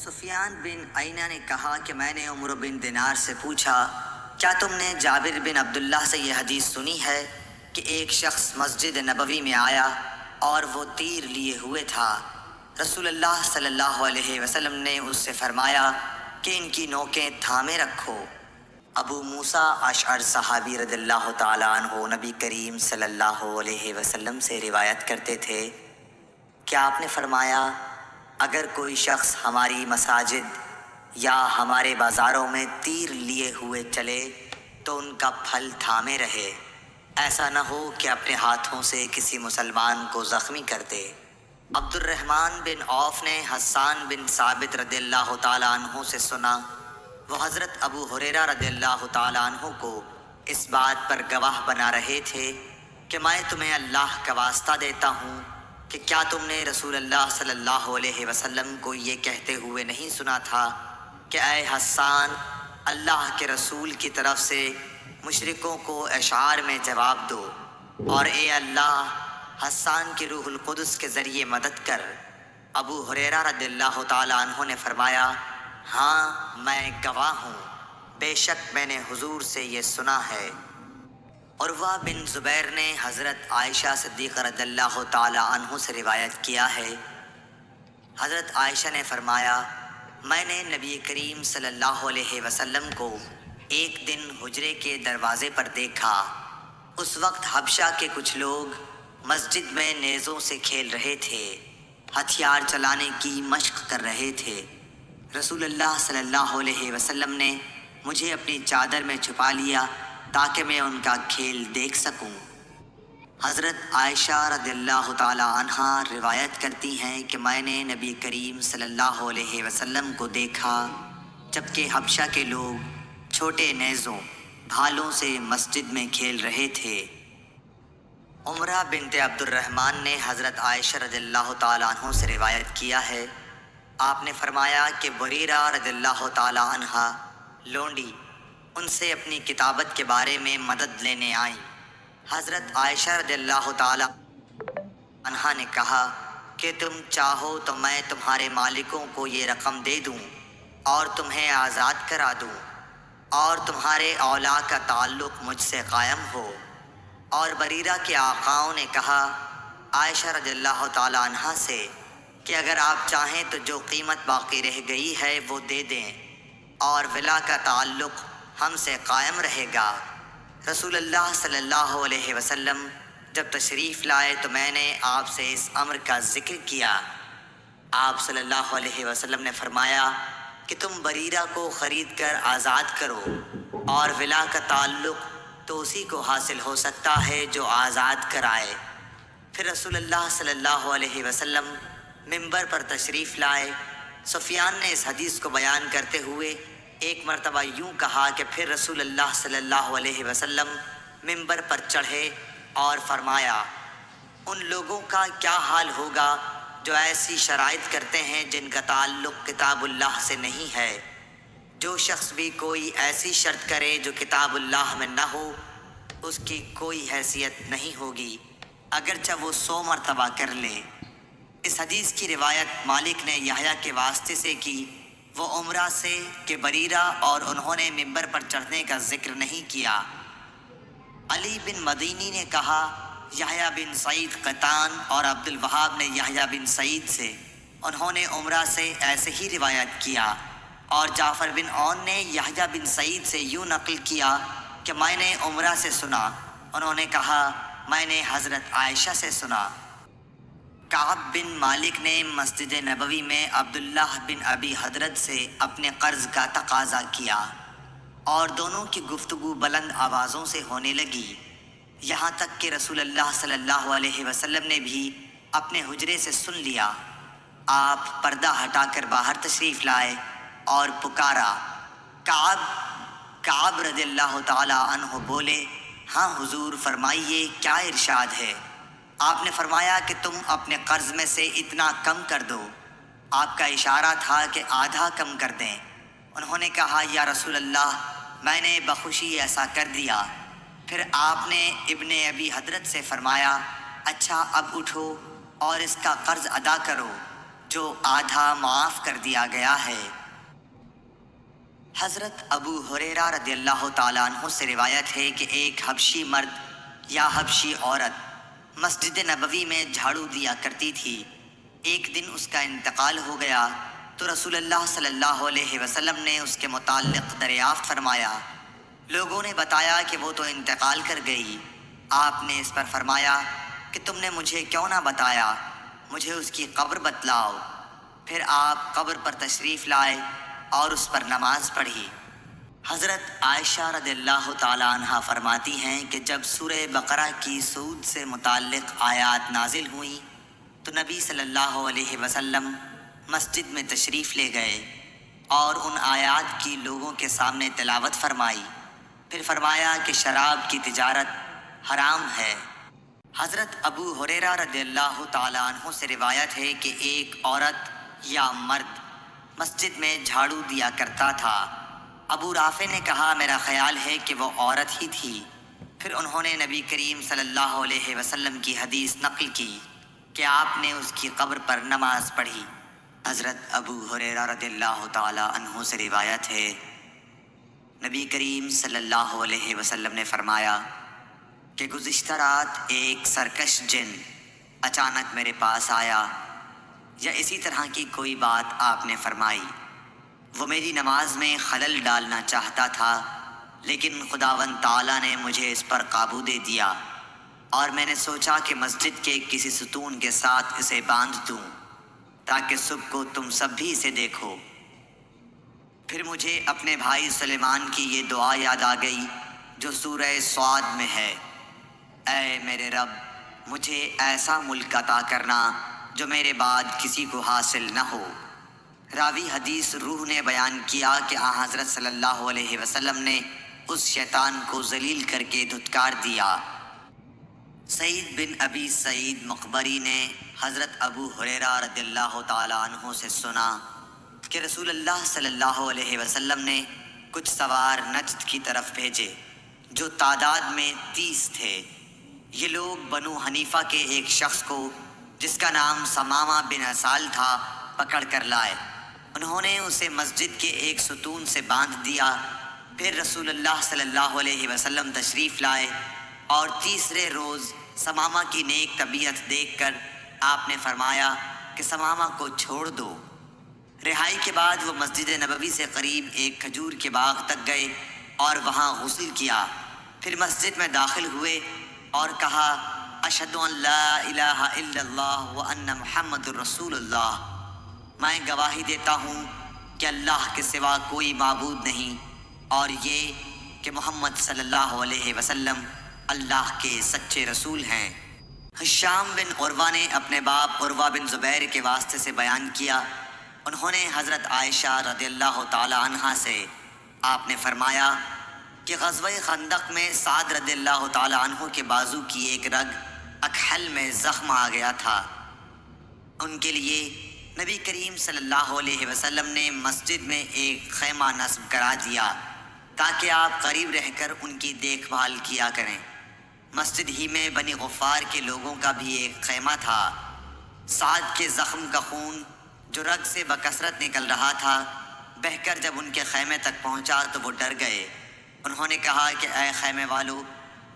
سفیان بن عینہ نے کہا کہ میں نے عمر بن دینار سے پوچھا، کیا تم نے جابر بن عبداللہ سے یہ حدیث سنی ہے کہ ایک شخص مسجد نبوی میں آیا اور وہ تیر لیے ہوئے تھا؟ رسول اللہ صلی اللہ علیہ وسلم نے اس سے فرمایا کہ ان کی نوکیں تھامے رکھو۔ ابو موسیٰ اشعری صحابی رضی اللہ تعالیٰ عنہ نبی کریم صلی اللہ علیہ وسلم سے روایت کرتے تھے کہ آپ نے فرمایا، اگر کوئی شخص ہماری مساجد یا ہمارے بازاروں میں تیر لیے ہوئے چلے تو ان کا پھل تھامے رہے، ایسا نہ ہو کہ اپنے ہاتھوں سے کسی مسلمان کو زخمی کر دے۔ عبد الرحمن بن عوف نے حسان بن ثابت رضی اللہ تعالیٰ عنہ سے سنا، وہ حضرت ابو ہریرہ رضی اللہ تعالیٰ عنہ کو اس بات پر گواہ بنا رہے تھے کہ میں تمہیں اللہ کا واسطہ دیتا ہوں کہ کیا تم نے رسول اللہ صلی اللہ علیہ وسلم کو یہ کہتے ہوئے نہیں سنا تھا کہ اے حسان، اللہ کے رسول کی طرف سے مشرکوں کو اشعار میں جواب دو، اور اے اللہ، حسان کی روح القدس کے ذریعے مدد کر۔ ابو ہریرہ رضی اللہ تعالیٰ عنہ نے فرمایا، ہاں میں گواہ ہوں، بے شک میں نے حضور سے یہ سنا ہے۔ عروہ بن زبیر نے حضرت عائشہ صدیقہ رضی اللہ تعالیٰ عنہ سے روایت کیا ہے، حضرت عائشہ نے فرمایا، میں نے نبی کریم صلی اللہ علیہ وسلم کو ایک دن حجرے کے دروازے پر دیکھا۔ اس وقت حبشہ کے کچھ لوگ مسجد میں نیزوں سے کھیل رہے تھے، ہتھیار چلانے کی مشق کر رہے تھے۔ رسول اللہ صلی اللہ علیہ وسلم نے مجھے اپنی چادر میں چھپا لیا تاکہ میں ان کا کھیل دیکھ سکوں۔ حضرت عائشہ رضی اللہ تعالی عنہا روایت کرتی ہیں کہ میں نے نبی کریم صلی اللہ علیہ وسلم کو دیکھا جبکہ حبشہ کے لوگ چھوٹے نیزوں بھالوں سے مسجد میں کھیل رہے تھے۔ عمرہ بنت عبد الرحمن نے حضرت عائشہ رضی اللہ تعالیٰ عنہ سے روایت کیا ہے، آپ نے فرمایا کہ بریرہ رضی اللہ تعالیٰ عنہا لونڈی ان سے اپنی کتابت کے بارے میں مدد لینے آئیں۔ حضرت عائشہ رضی اللہ تعالیٰ عنہا نے کہا کہ تم چاہو تو میں تمہارے مالکوں کو یہ رقم دے دوں اور تمہیں آزاد کرا دوں اور تمہارے اولا کا تعلق مجھ سے قائم ہو۔ اور بریرہ کے آقاؤں نے کہا عائشہ رضی اللہ تعالیٰ عنہا سے کہ اگر آپ چاہیں تو جو قیمت باقی رہ گئی ہے وہ دے دیں اور ولا کا تعلق ہم سے قائم رہے گا۔ رسول اللہ صلی اللہ علیہ وسلم جب تشریف لائے تو میں نے آپ سے اس امر کا ذکر کیا۔ آپ صلی اللہ علیہ وسلم نے فرمایا کہ تم بریرہ کو خرید کر آزاد کرو، اور ولا کا تعلق تو اسی کو حاصل ہو سکتا ہے جو آزاد کرائے۔ پھر رسول اللہ صلی اللہ علیہ وسلم ممبر پر تشریف لائے۔ سفیان نے اس حدیث کو بیان کرتے ہوئے ایک مرتبہ یوں کہا کہ پھر رسول اللہ صلی اللہ علیہ وسلم ممبر پر چڑھے اور فرمایا، ان لوگوں کا کیا حال ہوگا جو ایسی شرائط کرتے ہیں جن کا تعلق کتاب اللہ سے نہیں ہے۔ جو شخص بھی کوئی ایسی شرط کرے جو کتاب اللہ میں نہ ہو، اس کی کوئی حیثیت نہیں ہوگی اگرچہ وہ 100 مرتبہ کر لے۔ اس حدیث کی روایت مالک نے یحییٰ کے واسطے سے کی، وہ عمرہ سے کہ بریرہ اور انہوں نے ممبر پر چڑھنے کا ذکر نہیں کیا۔ علی بن مدینی نے کہا، یحییٰ بن سعید قطان اور عبد الوہاب نے یحییٰ بن سعید سے، انہوں نے عمرہ سے ایسے ہی روایت کیا، اور جعفر بن عون نے یحییٰ بن سعید سے یوں نقل کیا کہ میں نے عمرہ سے سنا، انہوں نے کہا میں نے حضرت عائشہ سے سنا۔ کعب بن مالک نے مسجد نبوی میں عبداللہ بن ابی حضرت سے اپنے قرض کا تقاضا کیا، اور دونوں کی گفتگو بلند آوازوں سے ہونے لگی، یہاں تک کہ رسول اللہ صلی اللہ علیہ وسلم نے بھی اپنے حجرے سے سن لیا۔ آپ پردہ ہٹا کر باہر تشریف لائے اور پکارا، کعب رضی اللہ تعالی عنہ بولے، ہاں حضور فرمائیے کیا ارشاد ہے؟ آپ نے فرمایا کہ تم اپنے قرض میں سے اتنا کم کر دو۔ آپ کا اشارہ تھا کہ آدھا کم کر دیں۔ انہوں نے کہا، یا رسول اللہ، میں نے بخوشی ایسا کر دیا۔ پھر آپ نے ابن ابی حضرت سے فرمایا، اچھا اب اٹھو اور اس کا قرض ادا کرو جو آدھا معاف کر دیا گیا ہے۔ حضرت ابو ہریرہ رضی اللہ تعالیٰ عنہ سے روایت ہے کہ ایک حبشی مرد یا حبشی عورت مسجد نبوی میں جھاڑو دیا کرتی تھی۔ ایک دن اس کا انتقال ہو گیا تو رسول اللہ صلی اللہ علیہ وسلم نے اس کے متعلق دریافت فرمایا۔ لوگوں نے بتایا کہ وہ تو انتقال کر گئی۔ آپ نے اس پر فرمایا کہ تم نے مجھے کیوں نہ بتایا، مجھے اس کی قبر بتلاؤ۔ پھر آپ قبر پر تشریف لائے اور اس پر نماز پڑھی۔ حضرت عائشہ رضی اللہ تعالی عنہا فرماتی ہیں کہ جب سورہ بقرہ کی سود سے متعلق آیات نازل ہوئیں تو نبی صلی اللہ علیہ وسلم مسجد میں تشریف لے گئے اور ان آیات کی لوگوں کے سامنے تلاوت فرمائی۔ پھر فرمایا کہ شراب کی تجارت حرام ہے۔ حضرت ابو ہریرہ رضی اللہ تعالی عنہ سے روایت ہے کہ ایک عورت یا مرد مسجد میں جھاڑو دیا کرتا تھا۔ ابو رافع نے کہا میرا خیال ہے کہ وہ عورت ہی تھی۔ پھر انہوں نے نبی کریم صلی اللہ علیہ وسلم کی حدیث نقل کی کہ آپ نے اس کی قبر پر نماز پڑھی۔ حضرت ابو ہریرہ رضی اللہ تعالی عنہ سے روایت ہے نبی کریم صلی اللہ علیہ وسلم نے فرمایا کہ گزشتہ رات ایک سرکش جن اچانک میرے پاس آیا، یا اسی طرح کی کوئی بات آپ نے فرمائی۔ وہ میری نماز میں خلل ڈالنا چاہتا تھا، لیکن خداوند تعالیٰ نے مجھے اس پر قابو دے دیا، اور میں نے سوچا کہ مسجد کے کسی ستون کے ساتھ اسے باندھ دوں تاکہ صبح کو تم سب بھی اسے دیکھو۔ پھر مجھے اپنے بھائی سلیمان کی یہ دعا یاد آ گئی جو سورہ صاد میں ہے، اے میرے رب مجھے ایسا ملک عطا کرنا جو میرے بعد کسی کو حاصل نہ ہو۔ راوی حدیث روح نے بیان کیا کہ حضرت صلی اللہ علیہ وسلم نے اس شیطان کو ذلیل کر کے دھتکار دیا۔ سعید بن ابی سعید مقبری نے حضرت ابو ہریرہ رضی اللہ تعالی عنہ سے سنا کہ رسول اللہ صلی اللہ علیہ وسلم نے کچھ سوار نجد کی طرف بھیجے جو تعداد میں 30 تھے۔ یہ لوگ بنو حنیفہ کے ایک شخص کو جس کا نام ثمامہ بن اسال تھا پکڑ کر لائے۔ انہوں نے اسے مسجد کے ایک ستون سے باندھ دیا۔ پھر رسول اللہ صلی اللہ علیہ وسلم تشریف لائے اور تیسرے روز ثمامہ کی نیک طبیعت دیکھ کر آپ نے فرمایا کہ ثمامہ کو چھوڑ دو۔ رہائی کے بعد وہ مسجد نبوی سے قریب ایک کھجور کے باغ تک گئے اور وہاں غسل کیا۔ پھر مسجد میں داخل ہوئے اور کہا اشہد ان لا الہ الا اللہ وان محمد رسول اللہ، میں گواہی دیتا ہوں کہ اللہ کے سوا کوئی معبود نہیں، اور یہ کہ محمد صلی اللہ علیہ وسلم اللہ کے سچے رسول ہیں۔ ہشام بن عروہ نے اپنے باپ عروہ بن زبیر کے واسطے سے بیان کیا، انہوں نے حضرت عائشہ رضی اللہ تعالی عنہا سے آپ نے فرمایا کہ غزوہ خندق میں سعد رضی اللہ تعالی عنہ کے بازو کی ایک رگ اکحل میں زخم آ گیا تھا۔ ان کے لیے نبی کریم صلی اللہ علیہ وسلم نے مسجد میں ایک خیمہ نصب کرا دیا تاکہ آپ قریب رہ کر ان کی دیکھ بھال کیا کریں۔ مسجد ہی میں بنی غفار کے لوگوں کا بھی ایک خیمہ تھا۔ سعد کے زخم کا خون جو رگ سے بکثرت نکل رہا تھا بہہ کر جب ان کے خیمے تک پہنچا تو وہ ڈر گئے۔ انہوں نے کہا کہ اے خیمے والو،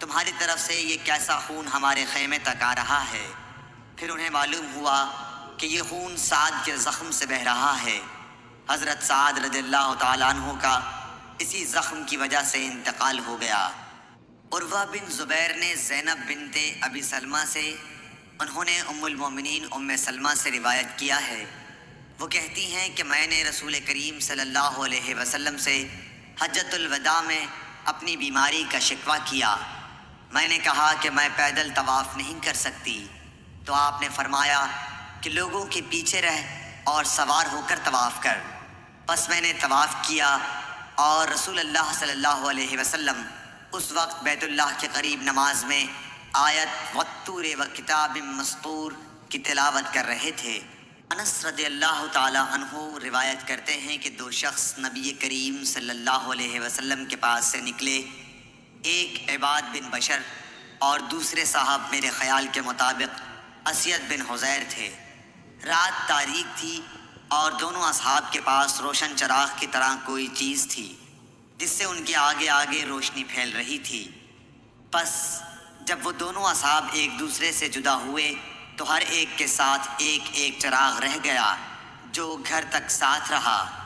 تمہاری طرف سے یہ کیسا خون ہمارے خیمے تک آ رہا ہے؟ پھر انہیں معلوم ہوا کہ یہ خون سعد کے زخم سے بہہ رہا ہے۔ حضرت سعد رضی اللہ تعالیٰ عنہ کا اسی زخم کی وجہ سے انتقال ہو گیا۔ عروہ بن زبیر نے زینب بنت ابی سلمہ سے، انہوں نے ام المومنین ام سلمہ سے روایت کیا ہے، وہ کہتی ہیں کہ میں نے رسول کریم صلی اللہ علیہ وسلم سے حجۃ الوداع میں اپنی بیماری کا شکوہ کیا۔ میں نے کہا کہ میں پیدل طواف نہیں کر سکتی، تو آپ نے فرمایا کہ لوگوں کے پیچھے رہ اور سوار ہو کر طواف کر۔ پس میں نے طواف کیا اور رسول اللہ صلی اللہ علیہ وسلم اس وقت بیت اللہ کے قریب نماز میں آیت والطور وکتاب مسطور کی تلاوت کر رہے تھے۔ انس رضی اللہ تعالی عنہ روایت کرتے ہیں کہ دو شخص نبی کریم صلی اللہ علیہ وسلم کے پاس سے نکلے، ایک عباد بن بشر اور دوسرے صاحب میرے خیال کے مطابق اسید بن حزیر تھے۔ رات تاریک تھی اور دونوں اصحاب کے پاس روشن چراغ کی طرح کوئی چیز تھی جس سے ان کے آگے آگے روشنی پھیل رہی تھی۔ پس جب وہ دونوں اصحاب ایک دوسرے سے جدا ہوئے تو ہر ایک کے ساتھ ایک ایک چراغ رہ گیا جو گھر تک ساتھ رہا۔